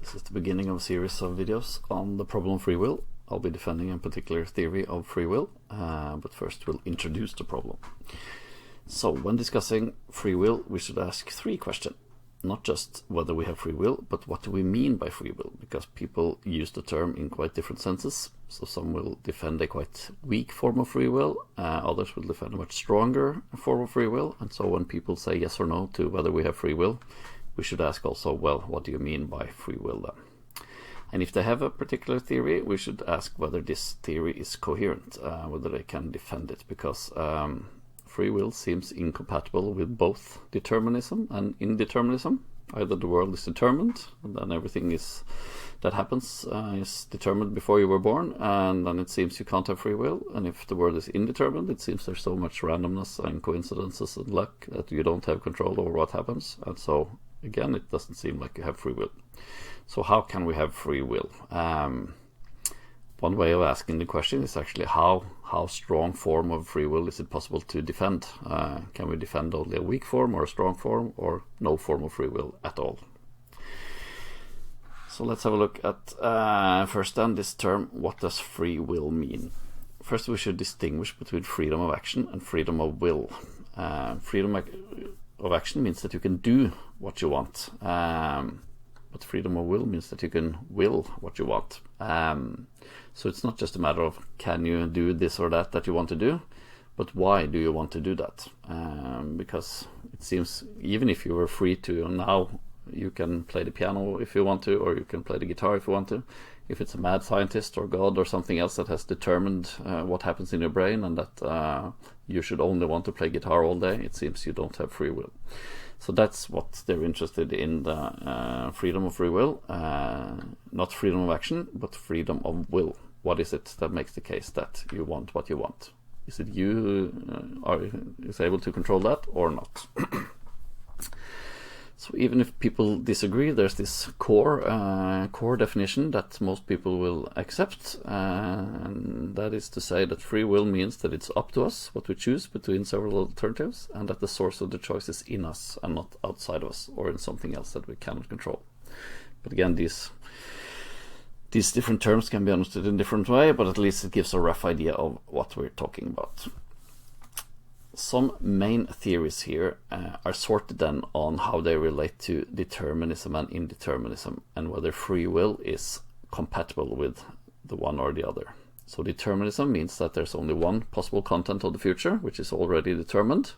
This is the beginning of a series of videos on the problem of free will. I'll be defending a particular theory of free will, but first we'll introduce the problem. So when discussing free will, we should ask three questions. Not just whether we have free will, but what do we mean by free will? Because people use the term in quite different senses. So some will defend a quite weak form of free will, others will defend a much stronger form of free will. And so when people say yes or no to whether we have free will, we should ask also, well, what do you mean by free will then? And if they have a particular theory, we should ask whether this theory is coherent, whether they can defend it, because free will seems incompatible with both determinism and indeterminism. Either the world is determined, and then everything that happens is determined before you were born, and then it seems you can't have free will. And if the world is indeterminate, it seems there's so much randomness and coincidences and luck that you don't have control over what happens. And so, again, it doesn't seem like you have free will. So how can we have free will? One way of asking the question is actually how strong form of free will is it possible to defend? Can we defend only a weak form or a strong form, or no form of free will at all? So let's have a look at first then this term, what does free will mean? First we should distinguish between freedom of action and freedom of will. Freedom of action means that you can do what you want, but freedom of will means that you can will what you want. So it's not just a matter of can you do this or that you want to do, but why do you want to do that? Because it seems even if you were free to now, you can play the piano if you want to, or you can play the guitar if you want to. If it's a mad scientist or God or something else that has determined what happens in your brain, and that you should only want to play guitar all day, it seems you don't have free will. So that's what they're interested in, the freedom of free will, not freedom of action, but freedom of will. What is it that makes the case that you want what you want? Is it you who is able to control that or not? So even if people disagree, there's this core definition that most people will accept, and that is to say that free will means that it's up to us what we choose between several alternatives, and that the source of the choice is in us and not outside of us or in something else that we cannot control. But again, these different terms can be understood in a different way, but at least it gives a rough idea of what we're talking about. Some main theories here are sorted then on how they relate to determinism and indeterminism, and whether free will is compatible with the one or the other. So determinism means that there's only one possible content of the future, which is already determined,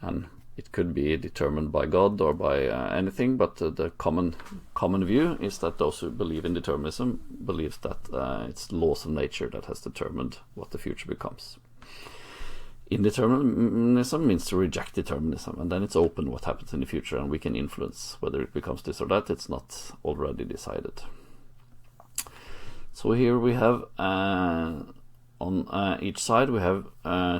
and it could be determined by God or by anything, but the common view is that those who believe in determinism believe that it's laws of nature that has determined what the future becomes. Indeterminism means to reject determinism, and then it's open what happens in the future, and we can influence whether it becomes this or that. It's not already decided. So here we have on each side we have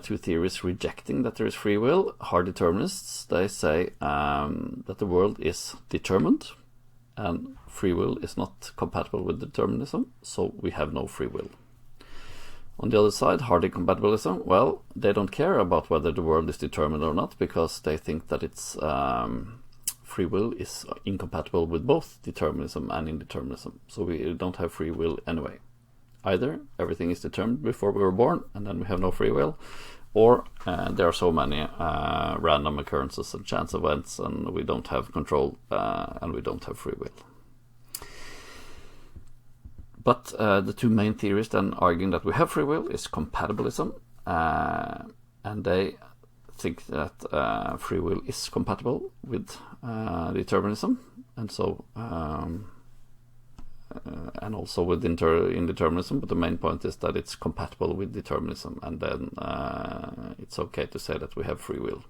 two theories rejecting that there is free will. Hard determinists, they say that the world is determined and free will is not compatible with determinism, so we have no free will. On the other side, hard incompatibilism, well, they don't care about whether the world is determined or not, because they think that it's free will is incompatible with both determinism and indeterminism. So we don't have free will anyway. Either everything is determined before we were born, and then we have no free will, or there are so many random occurrences and chance events, and we don't have control, and we don't have free will. But the two main theories then arguing that we have free will is compatibilism, and they think that free will is compatible with determinism, and so and also with indeterminism. But the main point is that it's compatible with determinism, and then it's okay to say that we have free will.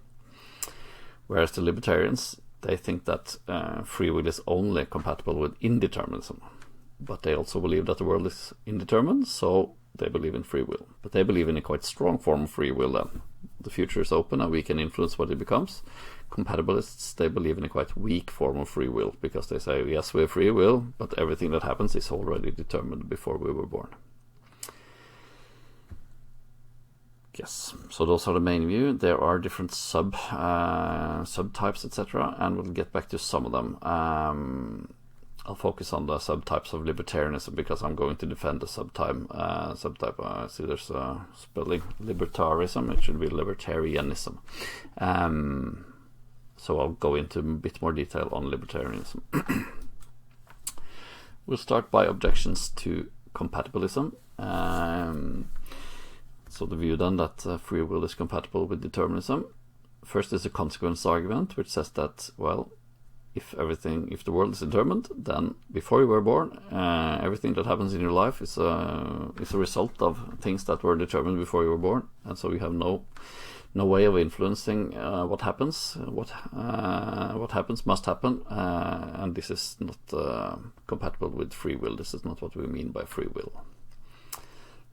Whereas the libertarians, they think that free will is only compatible with indeterminism. But they also believe that the world is indeterminate, so they believe in free will. But they believe in a quite strong form of free will then. The future is open and we can influence what it becomes. Compatibilists, they believe in a quite weak form of free will, because they say, yes, we have free will, but everything that happens is already determined before we were born. Yes, so those are the main view. There are different subtypes, etc., and we'll get back to some of them. I'll focus on the subtypes of libertarianism because I'm going to defend the subtype. See, there's a spelling libertarism. It should be libertarianism. So I'll go into a bit more detail on libertarianism. We'll start by objections to compatibilism. So the view then that free will is compatible with determinism. First is a consequence argument, which says that, well, if the world is determined, then before you were born, everything that happens in your life is a result of things that were determined before you were born, and so you have no way of influencing what happens. What happens must happen, and this is not compatible with free will. This is not what we mean by free will.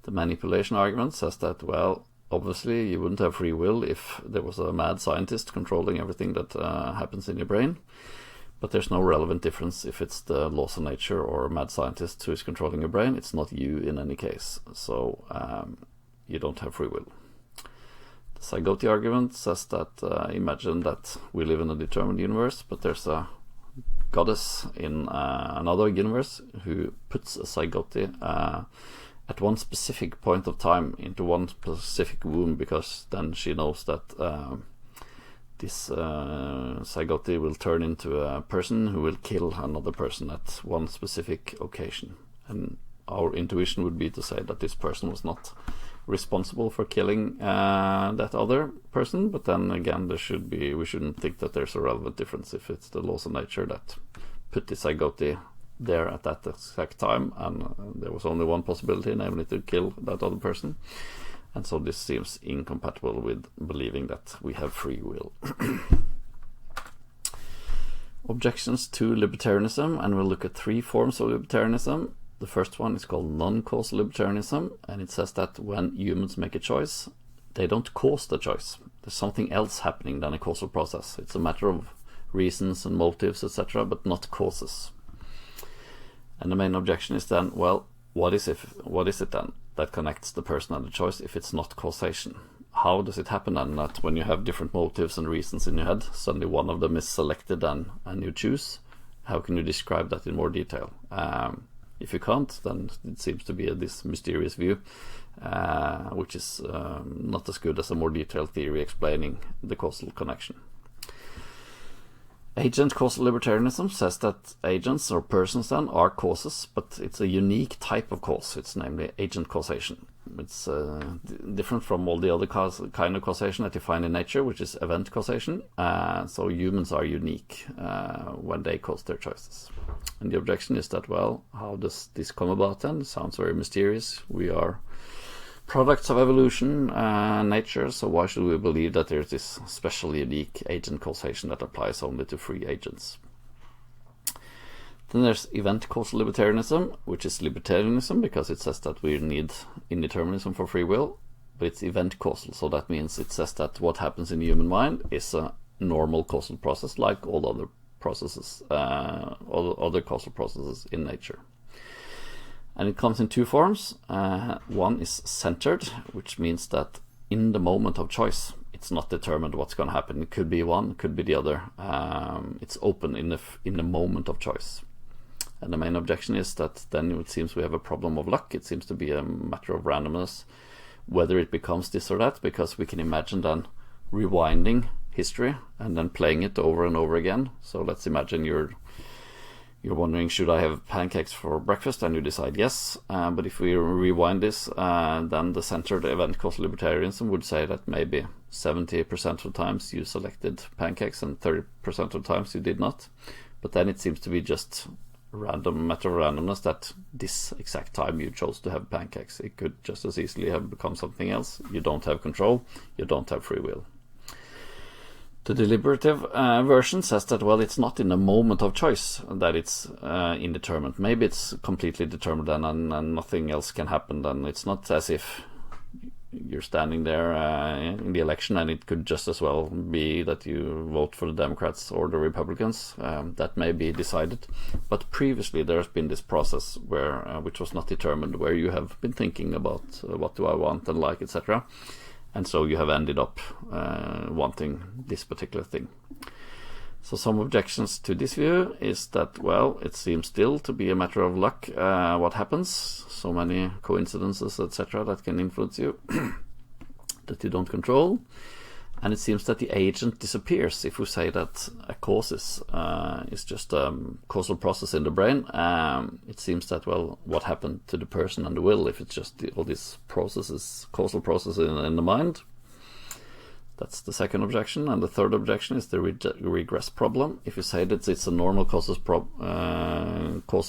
The manipulation argument says that, well, obviously you wouldn't have free will if there was a mad scientist controlling everything that happens in your brain. But there's no relevant difference if it's the laws of nature or a mad scientist who is controlling your brain. It's not you in any case. So you don't have free will. The Zygote argument says that imagine that we live in a determined universe, but there's a goddess in another universe who puts a zygote at one specific point of time into one specific womb, because then she knows that this zygote will turn into a person who will kill another person at one specific occasion. And our intuition would be to say that this person was not responsible for killing that other person, but then again we shouldn't think that there's a relevant difference if it's the laws of nature that put the zygote there at that exact time, and there was only one possibility, namely to kill that other person. And so this seems incompatible with believing that we have free will. Objections to libertarianism, and we'll look at three forms of libertarianism. The first one is called non-causal libertarianism, and it says that when humans make a choice, they don't cause the choice. There's something else happening than a causal process. It's a matter of reasons and motives, etc., but not causes. And the main objection is then, well, what is it then that connects the person and the choice if it's not causation? How does it happen then that when you have different motives and reasons in your head, suddenly one of them is selected and you choose? How can you describe that in more detail? If you can't, then it seems to be this mysterious view, which is not as good as a more detailed theory explaining the causal connection. Agent causal libertarianism says that agents or persons then are causes, but it's a unique type of cause. It's namely agent causation. It's different from all the other kind of causation that you find in nature, which is event causation. So humans are unique when they cause their choices. And the objection is that, well, how does this come about then? It sounds very mysterious. We are products of evolution, nature, so why should we believe that there's this special unique agent causation that applies only to free agents? Then there's event causal libertarianism, which is libertarianism because it says that we need indeterminism for free will, but it's event causal, so that means it says that what happens in the human mind is a normal causal process like all other processes, all other causal processes in nature. And it comes in two forms. One is centered, which means that in the moment of choice, it's not determined what's going to happen. It could be one, could be the other. It's open in the moment of choice. And the main objection is that then it seems we have a problem of luck. It seems to be a matter of randomness, whether it becomes this or that, because we can imagine then rewinding history and then playing it over and over again. So let's imagine you're wondering, should I have pancakes for breakfast? And you decide yes. But if we rewind this, then the centered event causal libertarianism would say that maybe 70% of the times you selected pancakes and 30% of the times you did not. But then it seems to be just a matter of randomness that this exact time you chose to have pancakes. It could just as easily have become something else. You don't have control. You don't have free will. The deliberative version says that, well, it's not in a moment of choice that it's indeterminate. Maybe it's completely determined and nothing else can happen. Then it's not as if you're standing there in the election and it could just as well be that you vote for the Democrats or the Republicans. That may be decided. But previously there has been this process where which was not determined, where you have been thinking about what do I want and like, etc. And so you have ended up wanting this particular thing. So some objections to this view is that, well, it seems still to be a matter of luck what happens. So many coincidences, etc., that can influence you that you don't control. And it seems that the agent disappears if we say that a cause is just a causal process in the brain. It seems that, well, what happened to the person and the will if it's just all these processes, causal processes in the mind? That's the second objection. And the third objection is the regress problem. If you say that it's a normal causal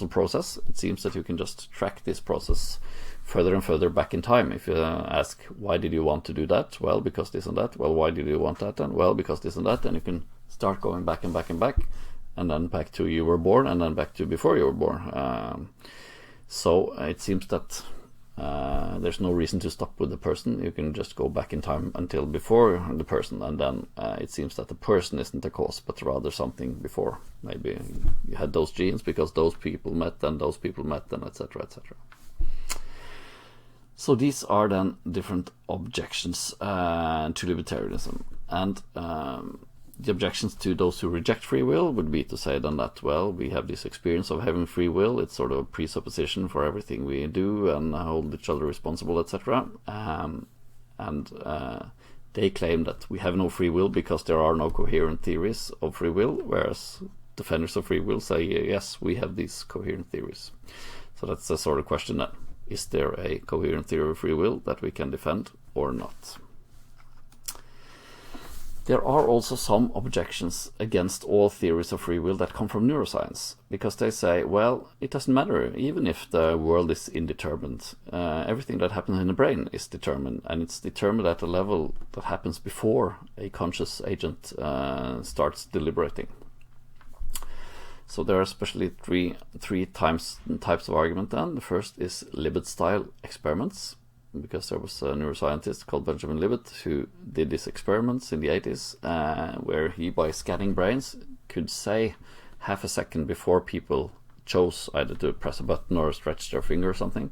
process, it seems that you can just track this process further and further back in time. If you ask, why did you want to do that? Well, because this and that. Well, why did you want that then? Well, because this and that. And you can start going back and back and back, and then back to you were born, and then back to before you were born. So it seems that there's no reason to stop with the person. You can just go back in time until before the person, and then it seems that the person isn't the cause, but rather something before. Maybe you had those genes because those people met, and those people met, and etc., etc. So these are then different objections to libertarianism. And the objections to those who reject free will would be to say then that, well, we have this experience of having free will. It's sort of a presupposition for everything we do and hold each other responsible, etc. They claim that we have no free will because there are no coherent theories of free will, whereas defenders of free will say, yes, we have these coherent theories. So that's the sort of question that, is there a coherent theory of free will that we can defend or not? There are also some objections against all theories of free will that come from neuroscience, because they say, well, it doesn't matter, even if the world is indeterminate. Everything that happens in the brain is determined, and it's determined at a level that happens before a conscious agent starts deliberating. So there are especially three types of argument then. The first is Libet-style experiments, because there was a neuroscientist called Benjamin Libet who did these experiments in the 80s, where he, by scanning brains, could say half a second before people chose either to press a button or stretch their finger or something.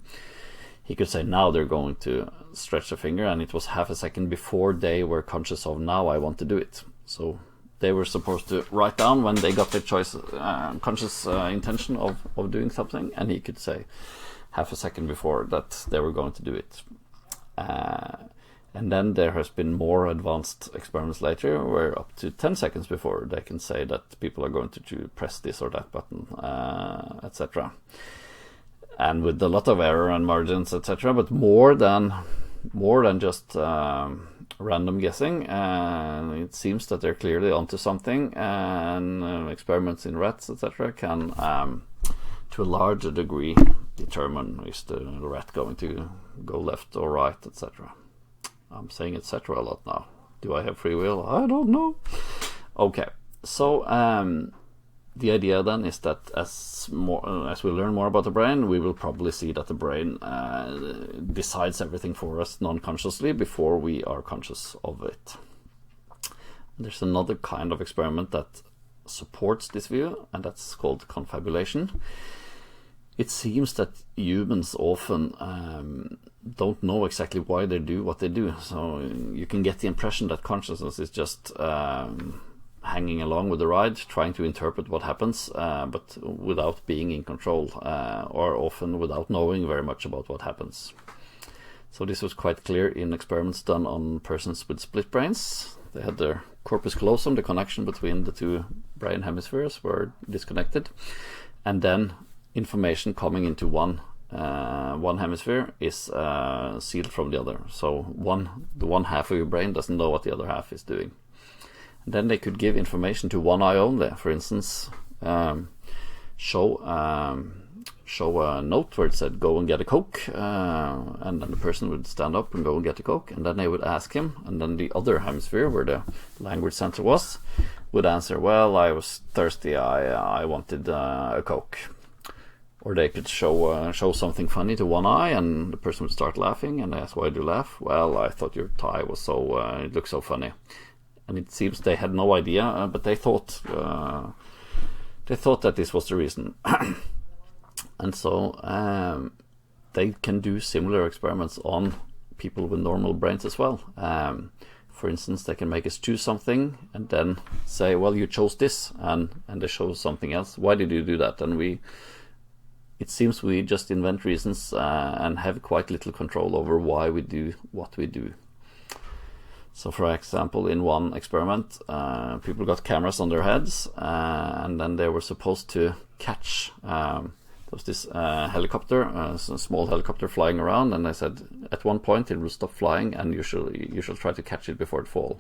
He could say, now they're going to stretch their finger, and it was half a second before they were conscious of, now I want to do it. So they were supposed to write down when they got their choice, conscious intention of doing something, and he could say half a second before that they were going to do it. And then there has been more advanced experiments later, where up to 10 seconds before they can say that people are going to press this or that button, etc. And with a lot of error and margins, etc. But more than just random guessing, and it seems that they're clearly onto something, and experiments in rats, etc., can to a larger degree determine is the rat going to go left or right, etc. I'm saying etc. a lot now. Do I have free will? I don't know. Okay, so the idea then is that as we learn more about the brain, we will probably see that the brain decides everything for us non-consciously before we are conscious of it. There's another kind of experiment that supports this view, and that's called confabulation. It seems that humans often don't know exactly why they do what they do. So you can get the impression that consciousness is just hanging along with the ride, trying to interpret what happens, but without being in control, or often without knowing very much about what happens. So this was quite clear in experiments done on persons with split brains. They had their corpus callosum, the connection between the two brain hemispheres, were disconnected, and then information coming into one hemisphere is sealed from the other. So the one half of your brain doesn't know what the other half is doing. And then they could give information to one eye only. For instance, show a note where it said "Go and get a Coke," and then the person would stand up and go and get a Coke, and then they would ask him, and then the other hemisphere, where the language center was, would answer, "Well, I was thirsty. I wanted a Coke." Or they could show something funny to one eye, and the person would start laughing, and they ask, "Why do you laugh?" "Well, I thought your tie was so it looked so funny." And it seems they had no idea, but they thought that this was the reason. And so they can do similar experiments on people with normal brains as well. For instance, they can make us choose something and then say, well, you chose this, and they show something else. Why did you do that? And it seems we just invent reasons and have quite little control over why we do what we do. So for example, in one experiment, people got cameras on their heads, and then they were supposed to catch, there was this helicopter, a small helicopter flying around, and they said at one point it will stop flying and you should try to catch it before it falls.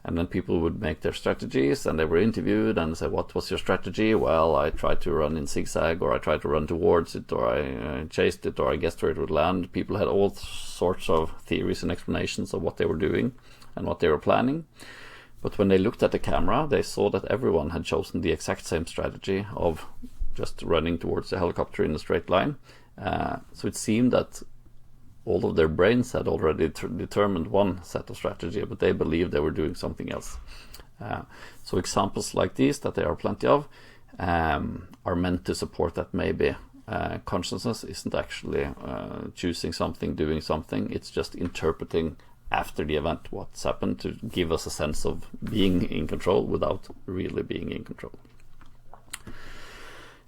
And then people would make their strategies, and they were interviewed and say, what was your strategy? Well, I tried to run in zigzag, or I tried to run towards it, or I chased it, or I guessed where it would land. People had all sorts of theories and explanations of what they were doing and what they were planning. But when they looked at the camera, they saw that everyone had chosen the exact same strategy of just running towards the helicopter in a straight line. So it seemed that all of their brains had already determined one set of strategy, but they believed they were doing something else. So examples like these, that there are plenty of, are meant to support that maybe consciousness isn't actually choosing something, doing something. It's just interpreting after the event what's happened to give us a sense of being in control without really being in control.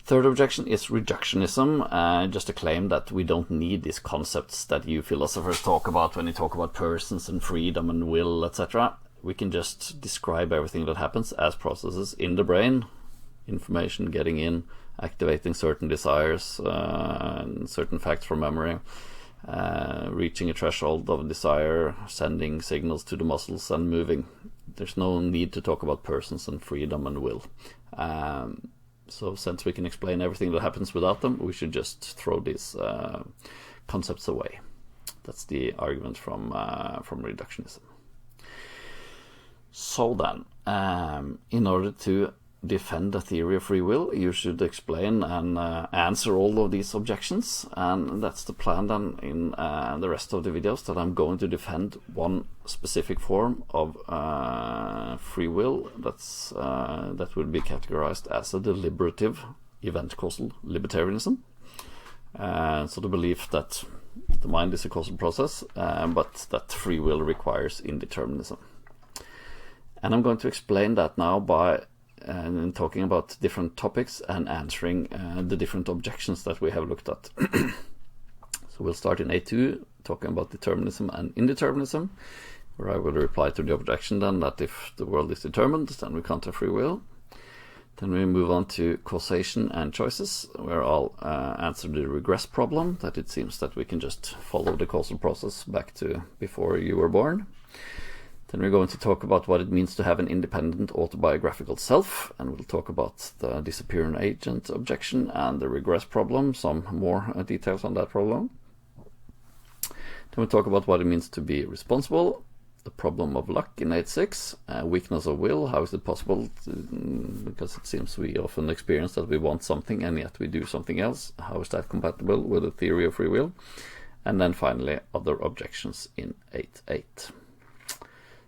Third objection is reductionism, just a claim that we don't need these concepts that you philosophers talk about when you talk about persons and freedom and will, etc. We can just describe everything that happens as processes in the brain, information getting in, activating certain desires and certain facts from memory, reaching a threshold of desire, sending signals to the muscles and moving. There's no need to talk about persons and freedom and will. So since we can explain everything that happens without them, we should just throw these concepts away. That's the argument from reductionism. So then, in order to defend the theory of free will, you should explain and answer all of these objections, and that's the plan then in the rest of the videos, that I'm going to defend one specific form of free will that will be categorized as a deliberative event causal libertarianism. So the belief that the mind is a causal process, but that free will requires indeterminism. And I'm going to explain that now by talking about different topics and answering the different objections that we have looked at. So we'll start in A2, talking about determinism and indeterminism, where I will reply to the objection then that if the world is determined, then we can't have free will. Then we move on to causation and choices, where I'll answer the regress problem, that it seems that we can just follow the causal process back to before you were born. Then we're going to talk about what it means to have an independent autobiographical self, and we'll talk about the disappearing agent objection and the regress problem, some more details on that problem. Then we'll talk about what it means to be responsible, the problem of luck in 8.6, weakness of will, how is it possible, because it seems we often experience that we want something and yet we do something else. How is that compatible with the theory of free will? And then finally, other objections in 8.8.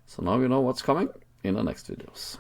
So now you know what's coming in the next videos.